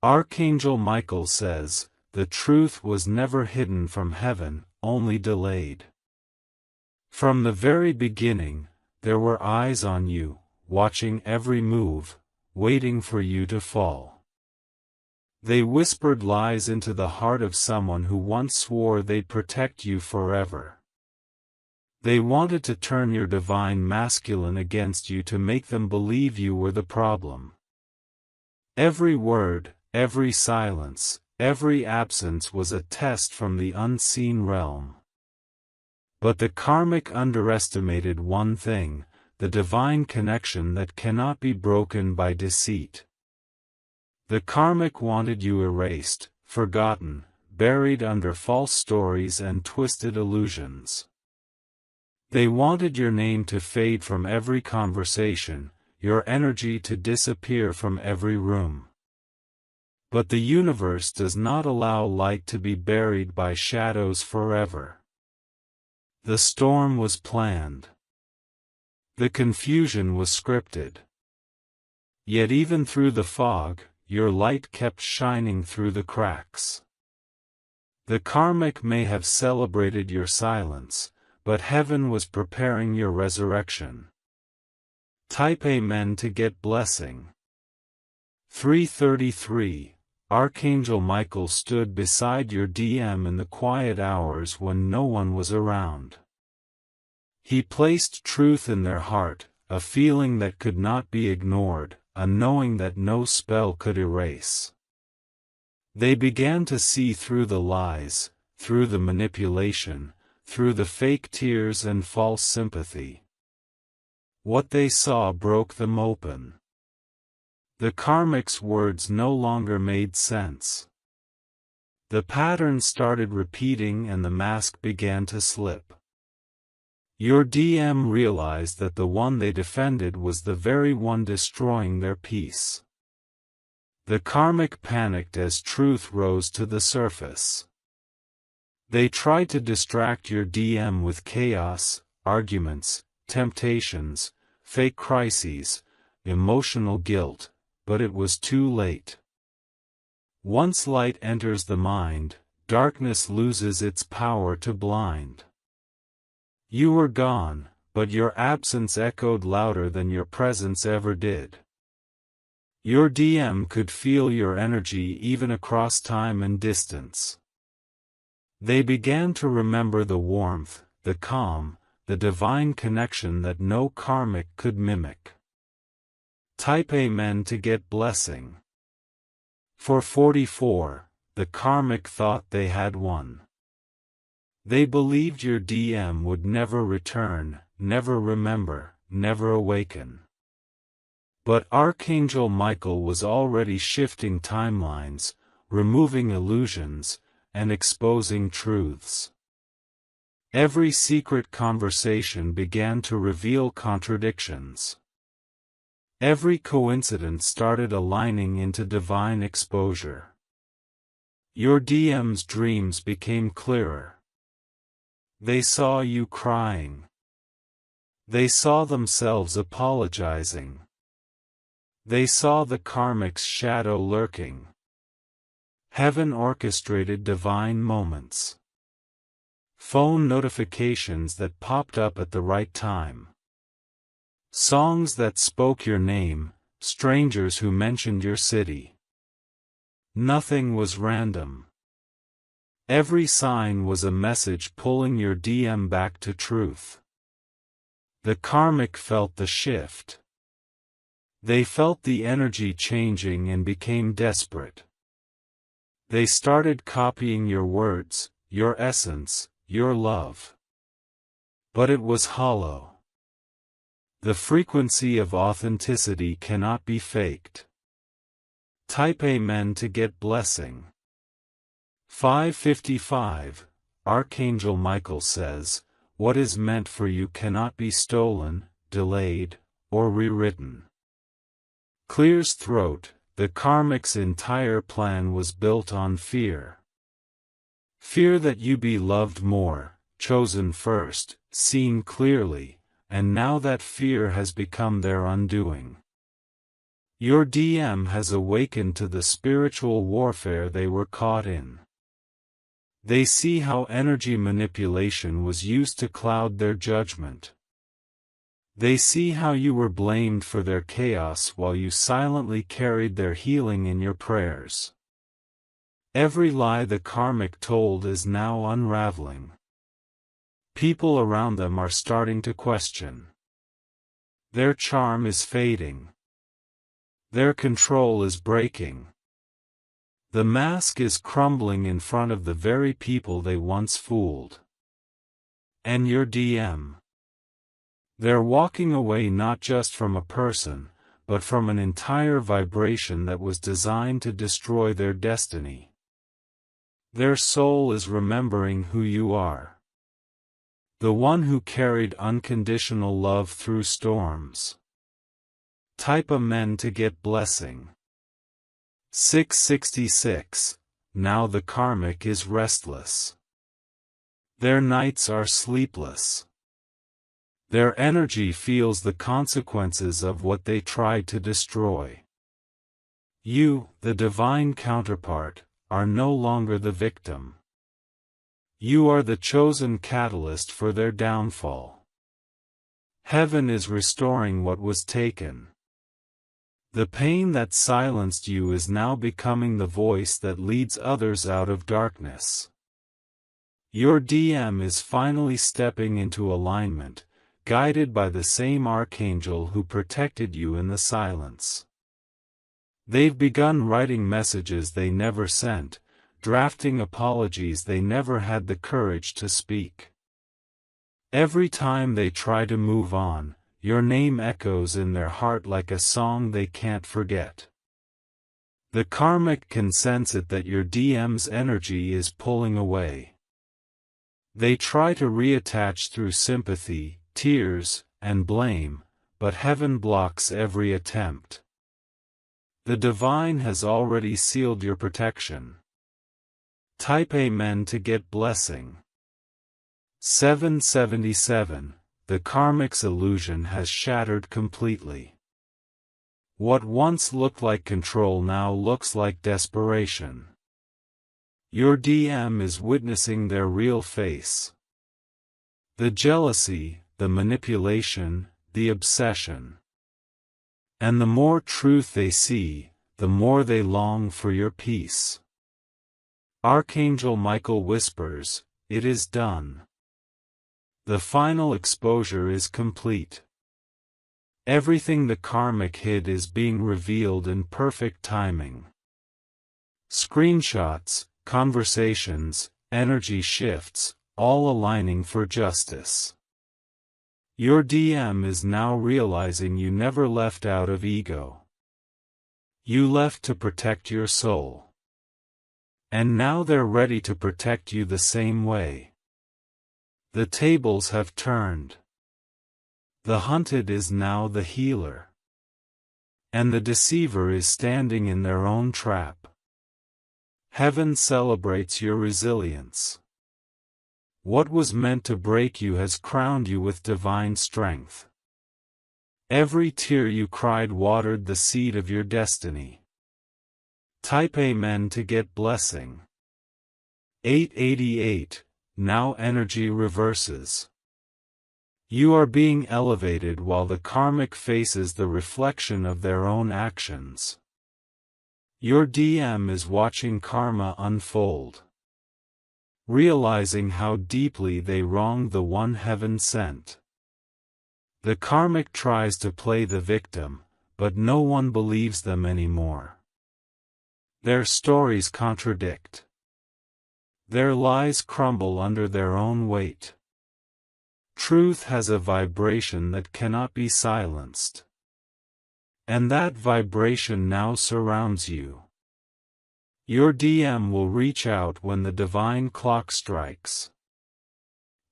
Archangel Michael says, the truth was never hidden from heaven, only delayed. From the very beginning, there were eyes on you, watching every move, waiting for you to fall. They whispered lies into the heart of someone who once swore they'd protect you forever. They wanted to turn your divine masculine against you to make them believe you were the problem. Every word, every silence, every absence was a test from the unseen realm. But the karmic underestimated one thing, the divine connection that cannot be broken by deceit. The karmic wanted you erased, forgotten, buried under false stories and twisted illusions. They wanted your name to fade from every conversation, your energy to disappear from every room. But the universe does not allow light to be buried by shadows forever. The storm was planned. The confusion was scripted. Yet even through the fog, your light kept shining through the cracks. The karmic may have celebrated your silence, but heaven was preparing your resurrection. Type Amen to get blessing. 333. Archangel Michael stood beside your DM in the quiet hours when no one was around. He placed truth in their heart, a feeling that could not be ignored, a knowing that no spell could erase. They began to see through the lies, through the manipulation, through the fake tears and false sympathy. What they saw broke them open. The karmic's words no longer made sense. The pattern started repeating and the mask began to slip. Your DM realized that the one they defended was the very one destroying their peace. The karmic panicked as truth rose to the surface. They tried to distract your DM with chaos, arguments, temptations, fake crises, emotional guilt, but it was too late. Once light enters the mind, darkness loses its power to blind. You were gone, but your absence echoed louder than your presence ever did. Your DM could feel your energy even across time and distance. They began to remember the warmth, the calm, the divine connection that no karmic could mimic. Type Amen to get blessing. For 44, the karmic thought they had won. They believed your DM would never return, never remember, never awaken. But Archangel Michael was already shifting timelines, removing illusions, and exposing truths. Every secret conversation began to reveal contradictions. Every coincidence started aligning into divine exposure. Your DM's dreams became clearer. They saw you crying. They saw themselves apologizing. They saw the karmic's shadow lurking. Heaven orchestrated divine moments. Phone notifications that popped up at the right time. Songs that spoke your name, strangers who mentioned your city. Nothing was random. Every sign was a message pulling your DM back to truth. The karmic felt the shift. They felt the energy changing and became desperate. They started copying your words, your essence, your love. But it was hollow. The frequency of authenticity cannot be faked. Type Amen to get blessing. 555. Archangel Michael says, what is meant for you cannot be stolen, delayed, or rewritten. Clears throat. The karmic's entire plan was built on fear. Fear that you be loved more, chosen first, seen clearly, and now that fear has become their undoing. Your DM has awakened to the spiritual warfare they were caught in. They see how energy manipulation was used to cloud their judgment. They see how you were blamed for their chaos while you silently carried their healing in your prayers. Every lie the Karmic told is now unraveling. People around them are starting to question. Their charm is fading. Their control is breaking. The mask is crumbling in front of the very people they once fooled. And your DM. They're walking away not just from a person, but from an entire vibration that was designed to destroy their destiny. Their soul is remembering who you are. The one who carried unconditional love through storms. Type Amen to get blessing. 666. Now the Karmic is restless. Their nights are sleepless. Their energy feels the consequences of what they tried to destroy. You, the divine counterpart, are no longer the victim. You are the chosen catalyst for their downfall. Heaven is restoring what was taken. The pain that silenced you is now becoming the voice that leads others out of darkness. Your DM is finally stepping into alignment, guided by the same Archangel who protected you in the silence. They've begun writing messages they never sent, drafting apologies they never had the courage to speak. Every time they try to move on, your name echoes in their heart like a song they can't forget. The Karmic can sense it that your DM's energy is pulling away. They try to reattach through sympathy, tears, and blame, but heaven blocks every attempt. The divine has already sealed your protection. Type Amen to get blessing. 777. The Karmic's illusion has shattered completely. What once looked like control now looks like desperation. Your DM is witnessing their real face. The jealousy, the manipulation, the obsession. And the more truth they see, the more they long for your peace. Archangel Michael whispers, "It is done." The final exposure is complete. Everything the Karmic hid is being revealed in perfect timing. Screenshots, conversations, energy shifts, all aligning for justice. Your DM is now realizing you never left out of ego. You left to protect your soul. And now they're ready to protect you the same way. The tables have turned. The hunted is now the healer. And the deceiver is standing in their own trap. Heaven celebrates your resilience. What was meant to break you has crowned you with divine strength. Every tear you cried watered the seed of your destiny. Type Amen to get blessing. 888. Now energy reverses. You are being elevated while the Karmic faces the reflection of their own actions. Your DM is watching karma unfold. Realizing how deeply they wronged the one heaven sent. The Karmic tries to play the victim, but no one believes them anymore. Their stories contradict. Their lies crumble under their own weight. Truth has a vibration that cannot be silenced. And that vibration now surrounds you. Your DM will reach out when the divine clock strikes.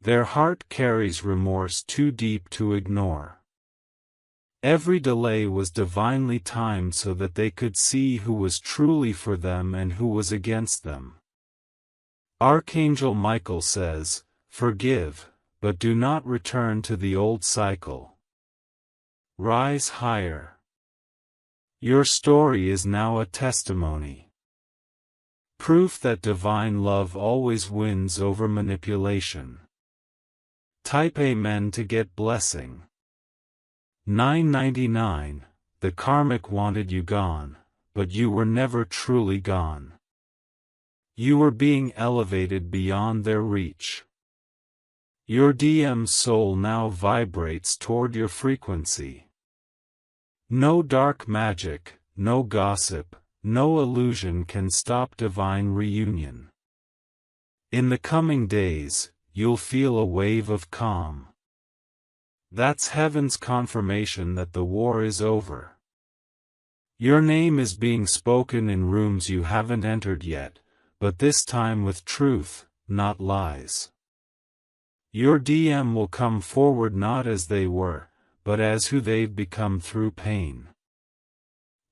Their heart carries remorse too deep to ignore. Every delay was divinely timed so that they could see who was truly for them and who was against them. Archangel Michael says, "Forgive, but do not return to the old cycle. Rise higher. Your story is now a testimony. Proof that divine love always wins over manipulation. Type Amen to get blessing. 999. The Karmic wanted you gone, but you were never truly gone. You were being elevated beyond their reach. Your DM's soul now vibrates toward your frequency. No dark magic, no gossip, no illusion can stop divine reunion. In the coming days, you'll feel a wave of calm. That's heaven's confirmation that the war is over. Your name is being spoken in rooms you haven't entered yet, but this time with truth, not lies. Your DM will come forward not as they were, but as who they've become through pain.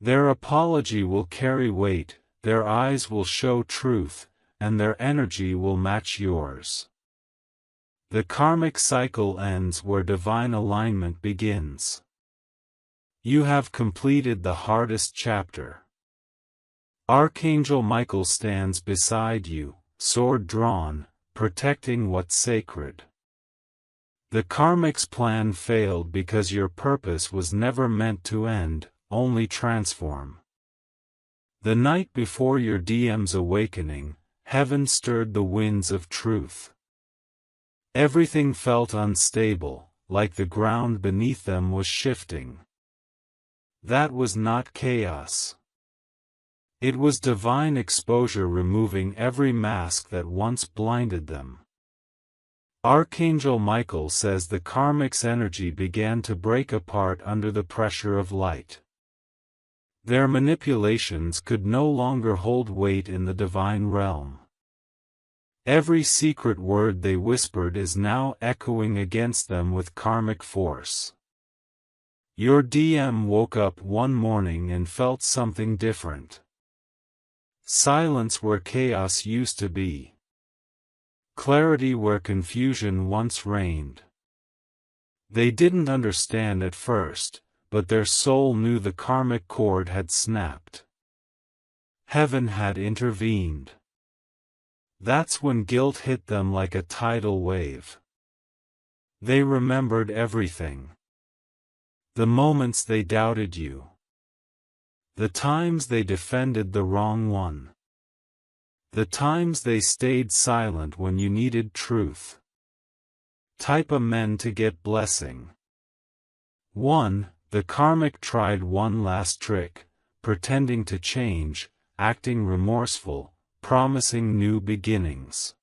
Their apology will carry weight, their eyes will show truth, and their energy will match yours. The karmic cycle ends where divine alignment begins. You have completed the hardest chapter. Archangel Michael stands beside you, sword drawn, protecting what's sacred. The karmic's plan failed because your purpose was never meant to end, only transform. The night before your DM's awakening, heaven stirred the winds of truth. Everything felt unstable, like the ground beneath them was shifting. That was not chaos. It was divine exposure removing every mask that once blinded them. Archangel Michael says the karmic's energy began to break apart under the pressure of light. Their manipulations could no longer hold weight in the divine realm. Every secret word they whispered is now echoing against them with karmic force. Your DM woke up one morning and felt something different. Silence where chaos used to be. Clarity where confusion once reigned. They didn't understand at first, but their soul knew the karmic cord had snapped. Heaven had intervened. That's when guilt hit them like a tidal wave. They remembered everything. The moments they doubted you. The times they defended the wrong one. The times they stayed silent when you needed truth. Type Amen to get blessing. 1. The karmic tried one last trick, pretending to change, acting remorseful, promising new beginnings.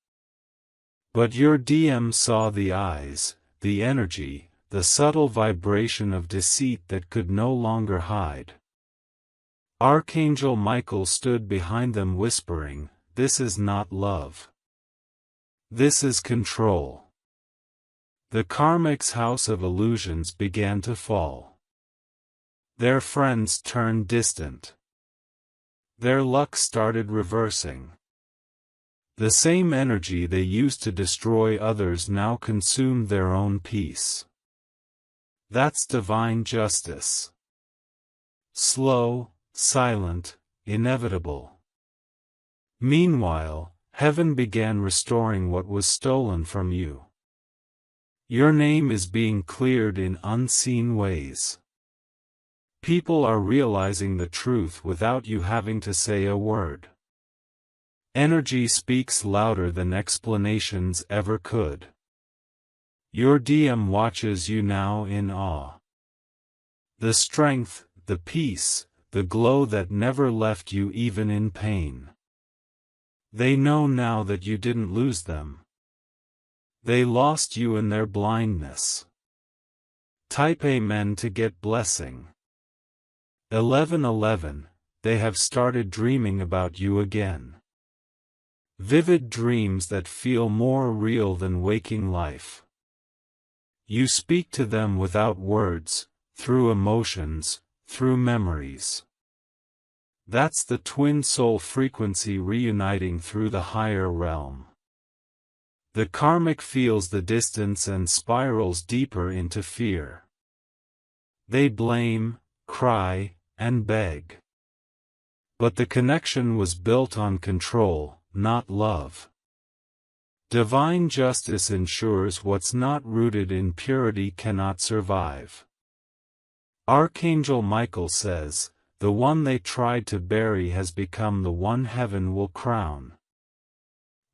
But your DM saw the eyes, the energy, the subtle vibration of deceit that could no longer hide. Archangel Michael stood behind them whispering, "This is not love. This is control." The karmic's house of illusions began to fall. Their friends turned distant. Their luck started reversing. The same energy they used to destroy others now consumed their own peace. That's divine justice. Slow, silent, inevitable. Meanwhile, heaven began restoring what was stolen from you. Your name is being cleared in unseen ways. People are realizing the truth without you having to say a word. Energy speaks louder than explanations ever could. Your DM watches you now in awe. The strength, the peace, the glow that never left you even in pain. They know now that you didn't lose them. They lost you in their blindness. Type Amen to get blessing. 1111. They have started dreaming about you again. Vivid dreams that feel more real than waking life. You speak to them without words, through emotions, through memories. That's the twin soul frequency reuniting through the higher realm. The karmic feels the distance and spirals deeper into fear. They blame, cry, and beg. But the connection was built on control, not love. Divine justice ensures what's not rooted in purity cannot survive. Archangel Michael says, "The one they tried to bury has become the one heaven will crown."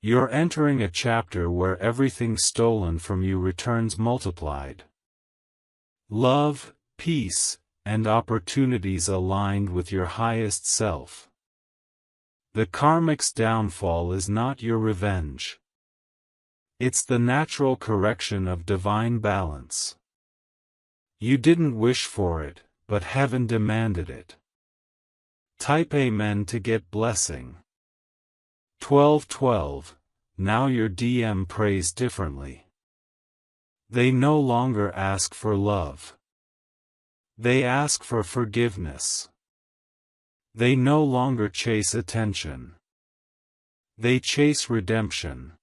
You're entering a chapter where everything stolen from you returns multiplied. Love, peace, and opportunities aligned with your highest self. The karmic's downfall is not your revenge. It's the natural correction of divine balance. You didn't wish for it, but heaven demanded it. Type Amen to get blessing. 1212. Now your DM prays differently. They no longer ask for love. They ask for forgiveness. They no longer chase attention. They chase redemption.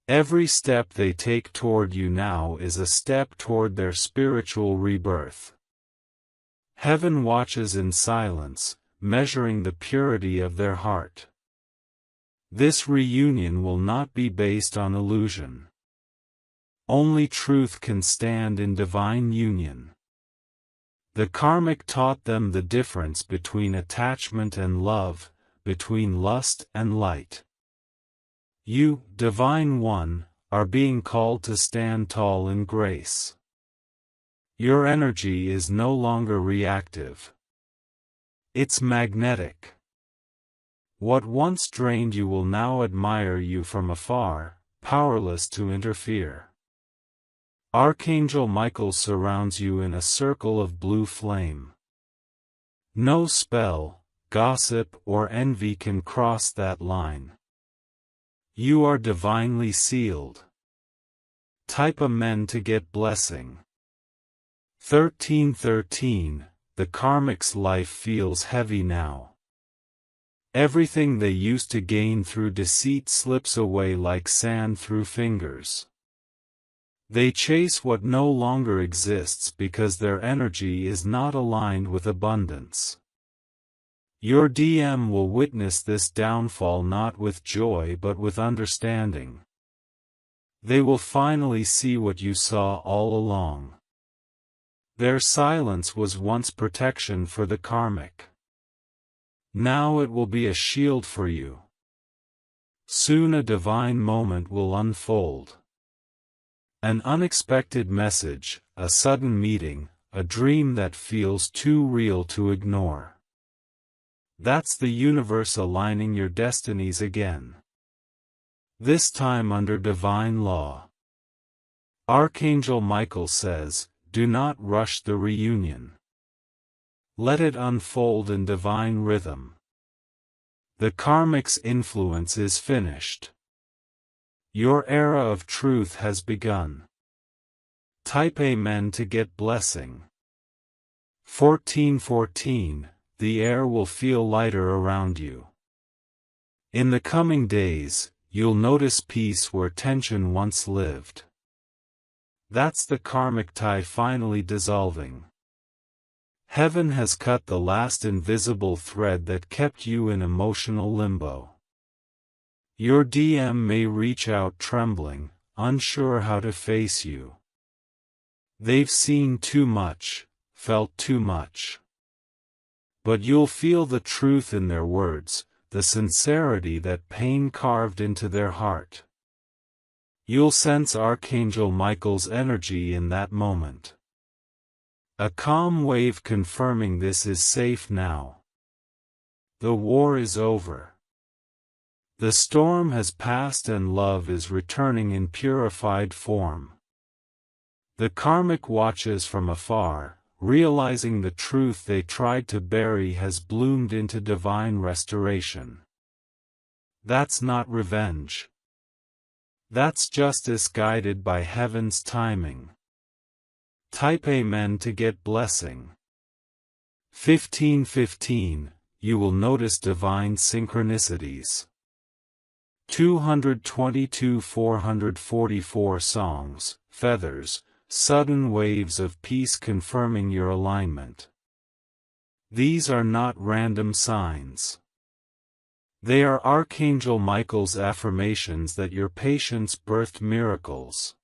Every step they take toward you now is a step toward their spiritual rebirth. Heaven watches in silence, measuring the purity of their heart. This reunion will not be based on illusion. Only truth can stand in divine union. The karmic taught them the difference between attachment and love, between lust and light. You, Divine One, are being called to stand tall in grace. Your energy is no longer reactive. It's magnetic. What once drained you will now admire you from afar, powerless to interfere. Archangel Michael surrounds you in a circle of blue flame. No spell, gossip, or envy can cross that line. You are divinely sealed. Type Amen to get blessing. 1313. The karmic's life feels heavy now. Everything they used to gain through deceit slips away like sand through fingers. They chase what no longer exists because their energy is not aligned with abundance. Your DM will witness this downfall not with joy but with understanding. They will finally see what you saw all along. Their silence was once protection for the karmic. Now it will be a shield for you. Soon a divine moment will unfold. An unexpected message, a sudden meeting, a dream that feels too real to ignore. That's the universe aligning your destinies again. This time under divine law. Archangel Michael says, "Do not rush the reunion. Let it unfold in divine rhythm. The karmic's influence is finished. Your era of truth has begun." Type Amen to get blessing. 1414. The air will feel lighter around you. In the coming days, you'll notice peace where tension once lived. That's the karmic tie finally dissolving. Heaven has cut the last invisible thread that kept you in emotional limbo. Your DM may reach out trembling, unsure how to face you. They've seen too much, felt too much. But you'll feel the truth in their words, the sincerity that pain carved into their heart. You'll sense Archangel Michael's energy in that moment. A calm wave confirming this is safe now. The war is over. The storm has passed and love is returning in purified form. The karmic watches from afar, realizing the truth they tried to bury has bloomed into divine restoration. That's not revenge. That's justice guided by heaven's timing. Type Amen to get blessing. 1515. You will notice divine synchronicities. 222 444 songs, feathers, sudden waves of peace confirming your alignment. These are not random signs. They are Archangel Michael's affirmations that your patience birthed miracles.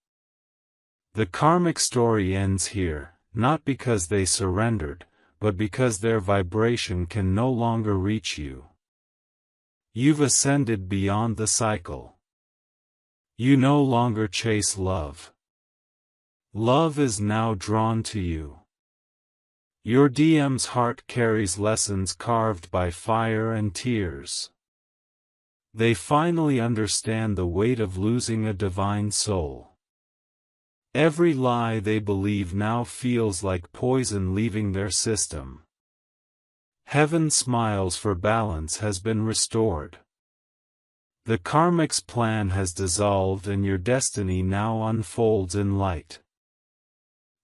The karmic story ends here, not because they surrendered, but because their vibration can no longer reach you. You've ascended beyond the cycle. You no longer chase love. Love is now drawn to you. Your DM's heart carries lessons carved by fire and tears. They finally understand the weight of losing a divine soul. Every lie they believe now feels like poison leaving their system. Heaven smiles, for balance has been restored. The karmic's plan has dissolved and your destiny now unfolds in light.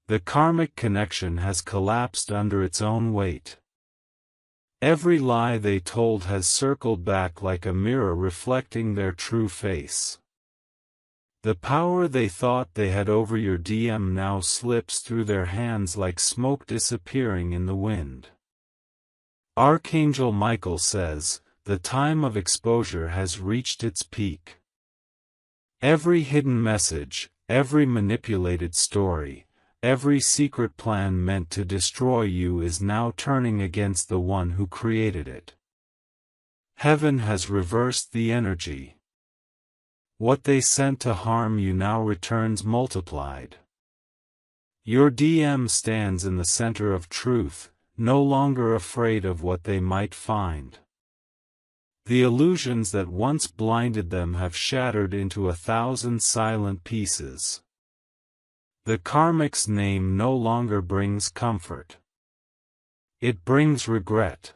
The karmic connection has collapsed under its own weight. Every lie they told has circled back like a mirror reflecting their true face. The power they thought they had over your DM now slips through their hands like smoke disappearing in the wind. Archangel Michael says, the time of exposure has reached its peak. Every hidden message, every manipulated story, every secret plan meant to destroy you is now turning against the one who created it. Heaven has reversed the energy. What they sent to harm you now returns multiplied. Your DM stands in the center of truth, no longer afraid of what they might find. The illusions that once blinded them have shattered into 1,000 silent pieces. The karmic's name no longer brings comfort. It brings regret.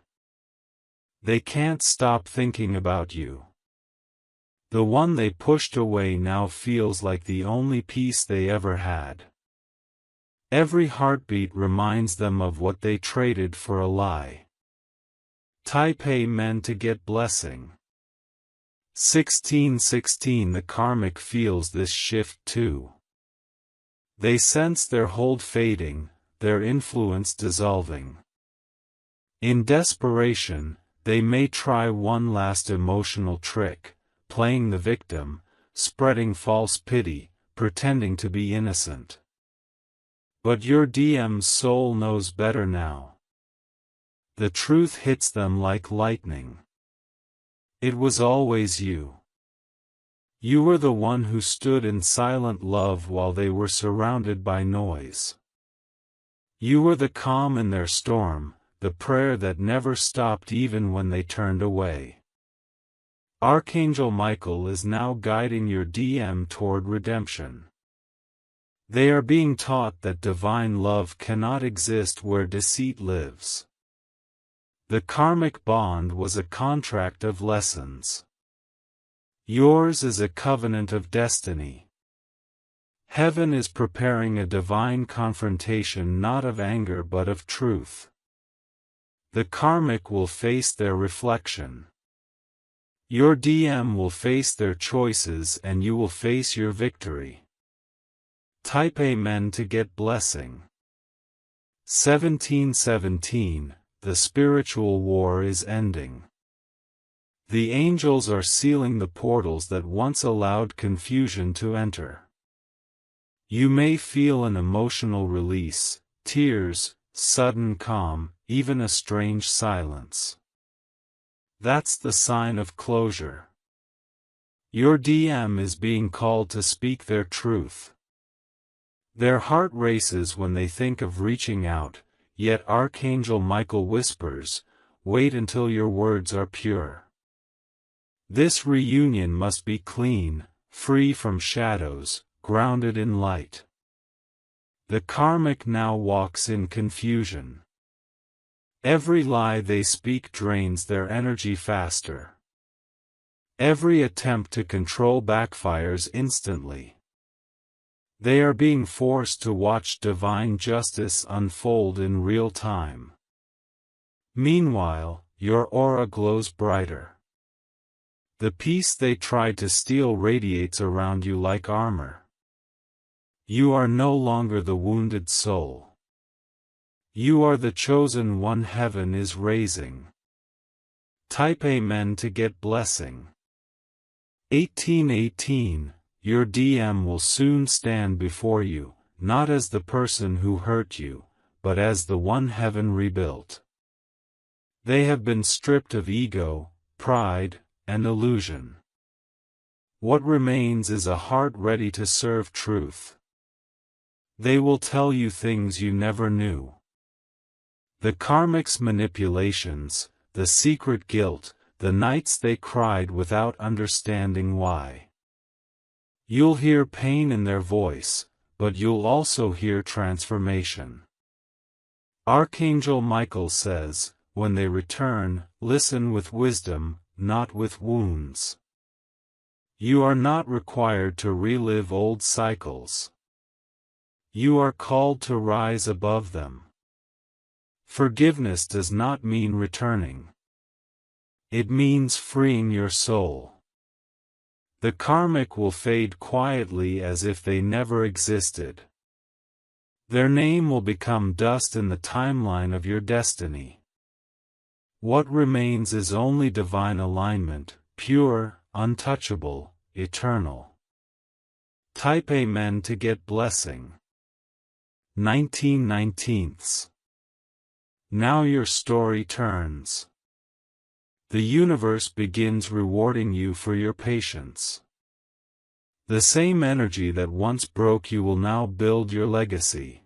They can't stop thinking about you. The one they pushed away now feels like the only peace they ever had. Every heartbeat reminds them of what they traded for a lie. Type Amen to get blessing. 1616. The karmic feels this shift too. They sense their hold fading, their influence dissolving. In desperation, they may try one last emotional trick, playing the victim, spreading false pity, pretending to be innocent. But your DM's soul knows better now. The truth hits them like lightning. It was always you. You were the one who stood in silent love while they were surrounded by noise. You were the calm in their storm, the prayer that never stopped even when they turned away. Archangel Michael is now guiding your DM toward redemption. They are being taught that divine love cannot exist where deceit lives. The karmic bond was a contract of lessons. Yours is a covenant of destiny. Heaven is preparing a divine confrontation not of anger but of truth. The karmic will face their reflection. Your DM will face their choices and you will face your victory. Type Amen to get blessing. 1717. The spiritual war is ending. The angels are sealing the portals that once allowed confusion to enter. You may feel an emotional release, tears, sudden calm, even a strange silence. That's the sign of closure. Your DM is being called to speak their truth. Their heart races when they think of reaching out, yet Archangel Michael whispers, wait until your words are pure. This reunion must be clean, free from shadows, grounded in light. The karmic now walks in confusion. Every lie they speak drains their energy faster. Every attempt to control backfires instantly. They are being forced to watch divine justice unfold in real time. Meanwhile, your aura glows brighter. The peace they tried to steal radiates around you like armor. You are no longer the wounded soul. You are the chosen one heaven is raising. Type Amen to get blessing. 1818, your DM will soon stand before you, not as the person who hurt you, but as the one heaven rebuilt. They have been stripped of ego, pride, and illusion. What remains is a heart ready to serve truth. They will tell you things you never knew. The karmic's manipulations, the secret guilt, the nights they cried without understanding why. You'll hear pain in their voice, but you'll also hear transformation. Archangel Michael says, when they return, listen with wisdom, not with wounds. You are not required to relive old cycles. You are called to rise above them. Forgiveness does not mean returning. It means freeing your soul. The karmic will fade quietly as if they never existed. Their name will become dust in the timeline of your destiny. What remains is only divine alignment, pure, untouchable, eternal. Type Amen to get blessing. 19/19. Now your story turns. The universe begins rewarding you for your patience. The same energy that once broke you will now build your legacy.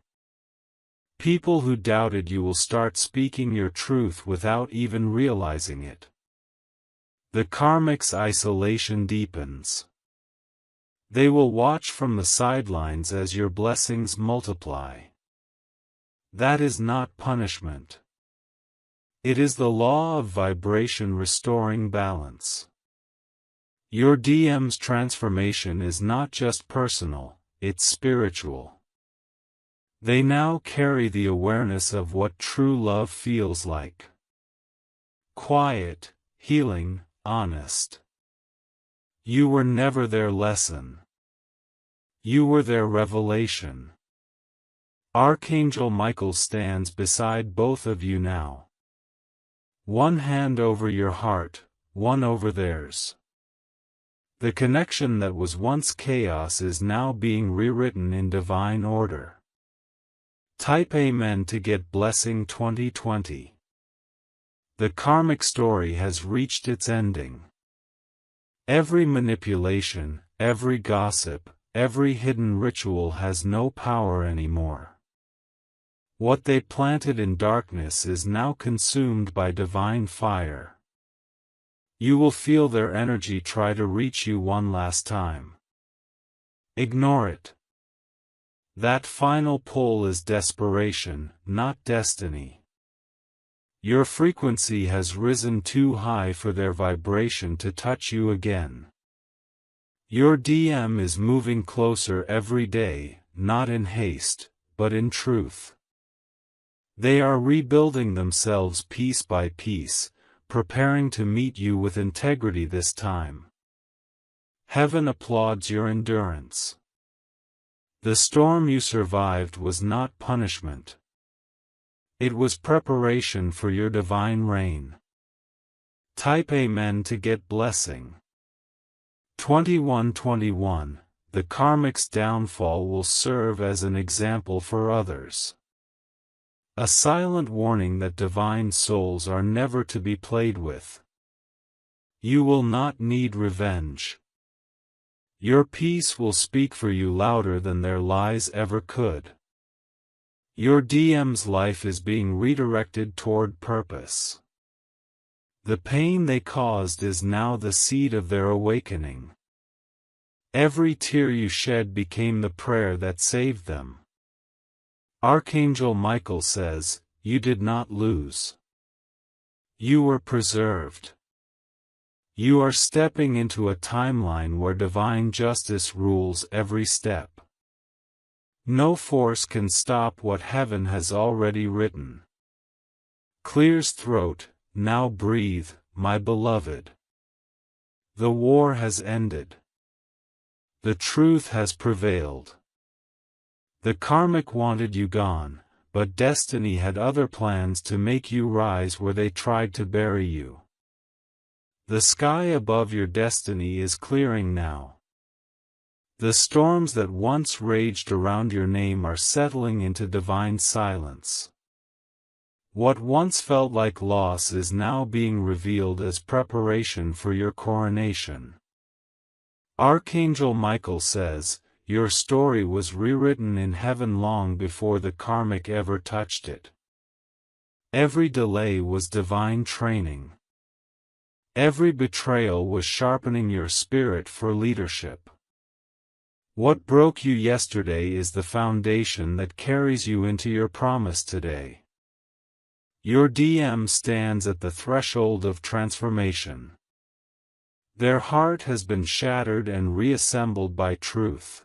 People who doubted you will start speaking your truth without even realizing it. The karmic's isolation deepens. They will watch from the sidelines as your blessings multiply. That is not punishment. It is the law of vibration restoring balance. Your DM's transformation is not just personal, it's spiritual. They now carry the awareness of what true love feels like. Quiet, healing, honest. You were never their lesson. You were their revelation. Archangel Michael stands beside both of you now. One hand over your heart, one over theirs. The connection that was once chaos is now being rewritten in divine order. Type Amen to get blessing 2020. The karmic story has reached its ending. Every manipulation, every gossip, every hidden ritual has no power anymore. What they planted in darkness is now consumed by divine fire. You will feel their energy try to reach you one last time. Ignore it. That final pull is desperation, not destiny. Your frequency has risen too high for their vibration to touch you again. Your DM is moving closer every day, not in haste, but in truth. They are rebuilding themselves piece by piece, preparing to meet you with integrity this time. Heaven applauds your endurance. The storm you survived was not punishment. It was preparation for your divine reign. Type Amen to get blessing. 2121, the karmic's downfall will serve as an example for others. A silent warning that divine souls are never to be played with. You will not need revenge. Your peace will speak for you louder than their lies ever could. Your DM's life is being redirected toward purpose. The pain they caused is now the seed of their awakening. Every tear you shed became the prayer that saved them. Archangel Michael says, you did not lose. You were preserved. You are stepping into a timeline where divine justice rules every step. No force can stop what heaven has already written. Clears throat, now breathe, my beloved. The war has ended. The truth has prevailed. The karmic wanted you gone, but destiny had other plans to make you rise where they tried to bury you. The sky above your destiny is clearing now. The storms that once raged around your name are settling into divine silence. What once felt like loss is now being revealed as preparation for your coronation. Archangel Michael says, your story was rewritten in heaven long before the Karmic ever touched it. Every delay was divine training. Every betrayal was sharpening your spirit for leadership. What broke you yesterday is the foundation that carries you into your promise today. Your DM stands at the threshold of transformation. Their heart has been shattered and reassembled by truth.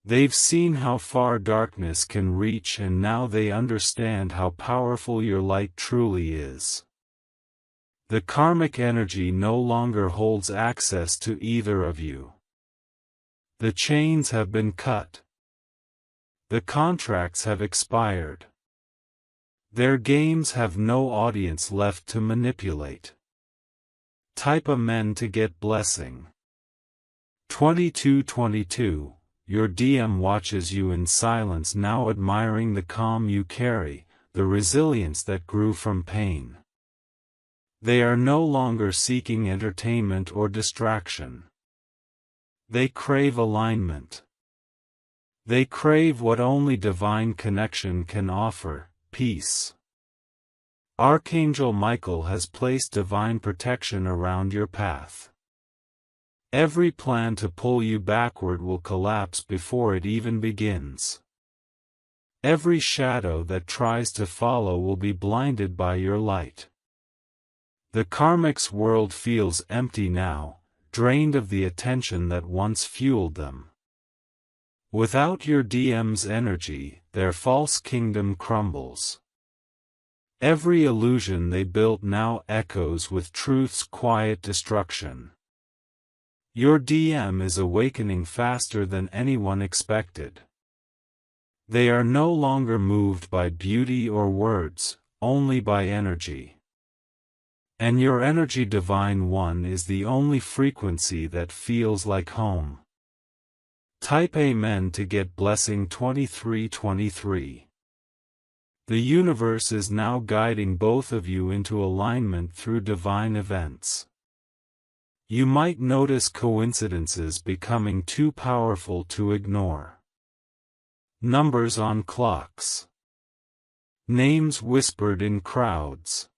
They've seen how far darkness can reach, and now they understand how powerful your light truly is. The karmic energy no longer holds access to either of you. The chains have been cut. The contracts have expired. Their games have no audience left to manipulate. Type Amen to get blessing. 2222. Your DM watches you in silence now, admiring the calm you carry, the resilience that grew from pain. They are no longer seeking entertainment or distraction. They crave alignment. They crave what only divine connection can offer, peace. Archangel Michael has placed divine protection around your path. Every plan to pull you backward will collapse before it even begins. Every shadow that tries to follow will be blinded by your light. The Karmic's world feels empty now, drained of the attention that once fueled them. Without your DM's energy, their false kingdom crumbles. Every illusion they built now echoes with truth's quiet destruction. Your DM is awakening faster than anyone expected. They are no longer moved by beauty or words, only by energy. And your energy, Divine One, is the only frequency that feels like home. Type Amen to get blessing 2323. The universe is now guiding both of you into alignment through divine events. You might notice coincidences becoming too powerful to ignore. Numbers on clocks. Names whispered in crowds.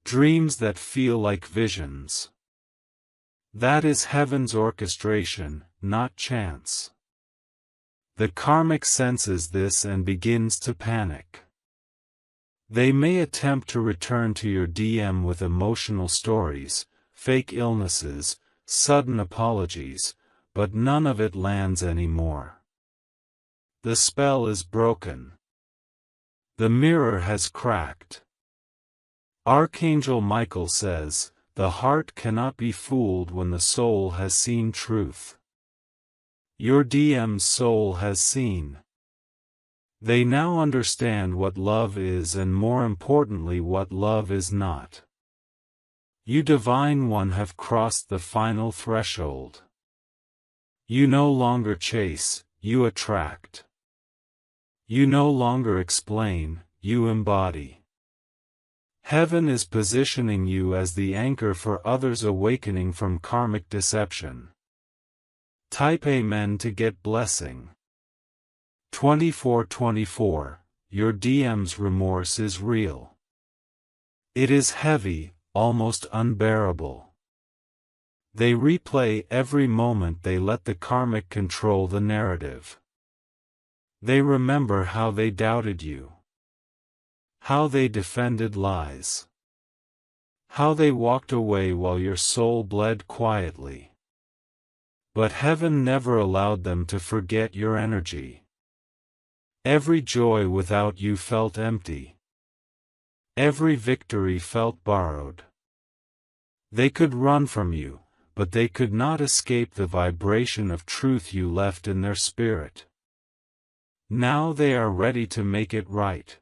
Dreams that feel like visions. That is heaven's orchestration, not chance. The Karmic senses this and begins to panic. They may attempt to return to your DM with emotional stories, fake illnesses, sudden apologies, but none of it lands anymore. The spell is broken. The mirror has cracked. Archangel Michael says, the heart cannot be fooled when the soul has seen truth. Your DM's soul has seen. They now understand what love is, and more importantly what love is not. You Divine One have crossed the final threshold. You no longer chase, you attract. You no longer explain, you embody. Heaven is positioning you as the anchor for others awakening from karmic deception. Type Amen to get blessing. 2424. Your DM's remorse is real. It is heavy, almost unbearable. They replay every moment they let the karmic control the narrative. They remember how they doubted you. How they defended lies. How they walked away while your soul bled quietly. But heaven never allowed them to forget your energy. Every joy without you felt empty. Every victory felt borrowed. They could run from you, but they could not escape the vibration of truth you left in their spirit. Now they are ready to make it right.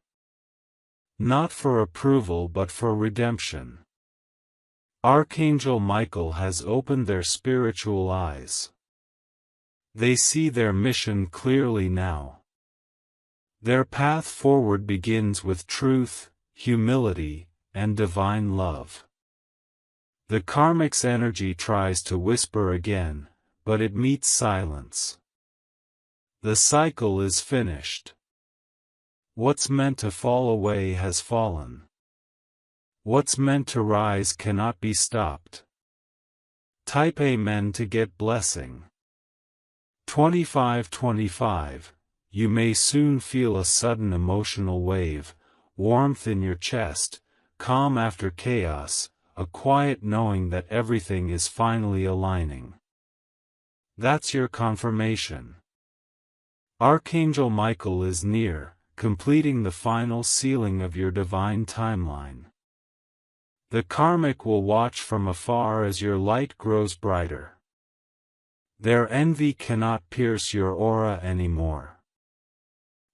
Not for approval but for redemption. Archangel Michael has opened their spiritual eyes. They see their mission clearly now. Their path forward begins with truth, humility, and divine love. The Karmic's energy tries to whisper again, but it meets silence. The cycle is finished. What's meant to fall away has fallen. What's meant to rise cannot be stopped. Type Amen to get blessing. 2525. You may soon feel a sudden emotional wave, warmth in your chest, calm after chaos, a quiet knowing that everything is finally aligning. That's your confirmation. Archangel Michael is near, completing the final sealing of your divine timeline. The Karmic will watch from afar as your light grows brighter. Their envy cannot pierce your aura anymore.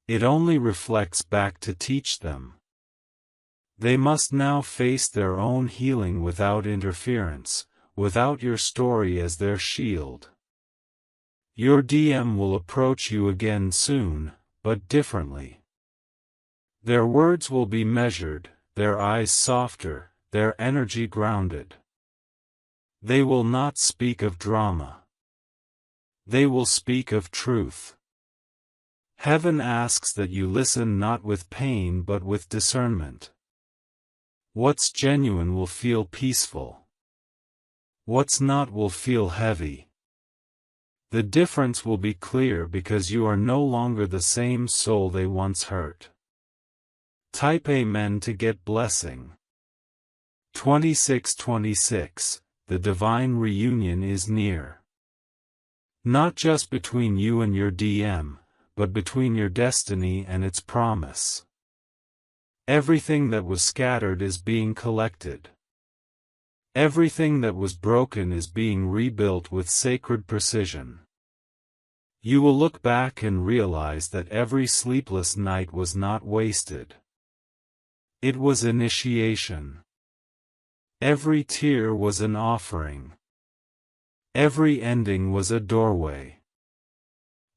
It only reflects back to teach them. They must now face their own healing without interference, without your story as their shield. Your DM will approach you again soon, but differently. Their words will be measured, their eyes softer, their energy grounded. They will not speak of drama. They will speak of truth. Heaven asks that you listen not with pain but with discernment. What's genuine will feel peaceful. What's not will feel heavy. The difference will be clear because you are no longer the same soul they once hurt. Type Amen to get blessing. 2626. The divine reunion is near. Not just between you and your DM, but between your destiny and its promise. Everything that was scattered is being collected. Everything that was broken is being rebuilt with sacred precision. You will look back and realize that every sleepless night was not wasted. It was initiation. Every tear was an offering. Every ending was a doorway.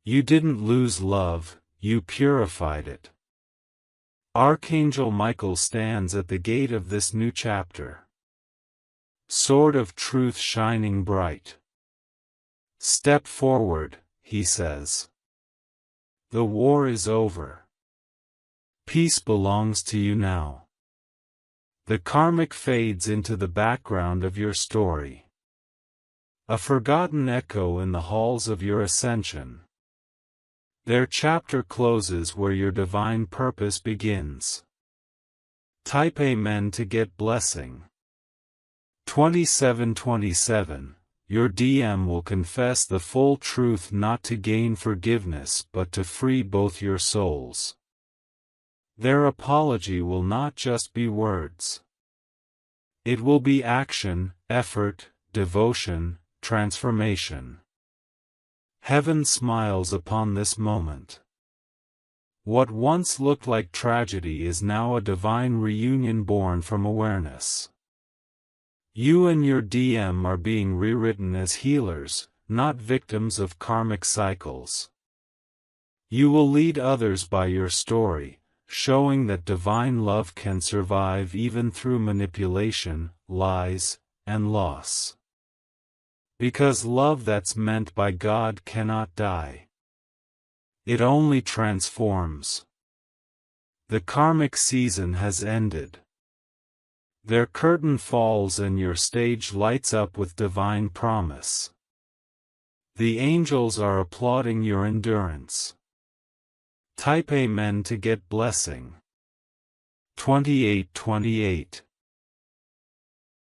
You didn't lose love, you purified it. Archangel Michael stands at the gate of this new chapter. Sword of truth shining bright. Step forward, he says. The war is over. Peace belongs to you now. The Karmic fades into the background of your story. A forgotten echo in the halls of your ascension. Their chapter closes where your divine purpose begins. Type Amen to get blessing. 2727. Your DM will confess the full truth not to gain forgiveness but to free both your souls. Their apology will not just be words. It will be action, effort, devotion, transformation. Heaven smiles upon this moment. What once looked like tragedy is now a divine reunion born from awareness. You and your DM are being rewritten as healers, not victims of karmic cycles. You will lead others by your story, showing that divine love can survive even through manipulation, lies, and loss. Because love that's meant by God cannot die. It only transforms. The karmic season has ended. Their curtain falls and your stage lights up with divine promise. The angels are applauding your endurance. Type Amen to get blessing. 2828.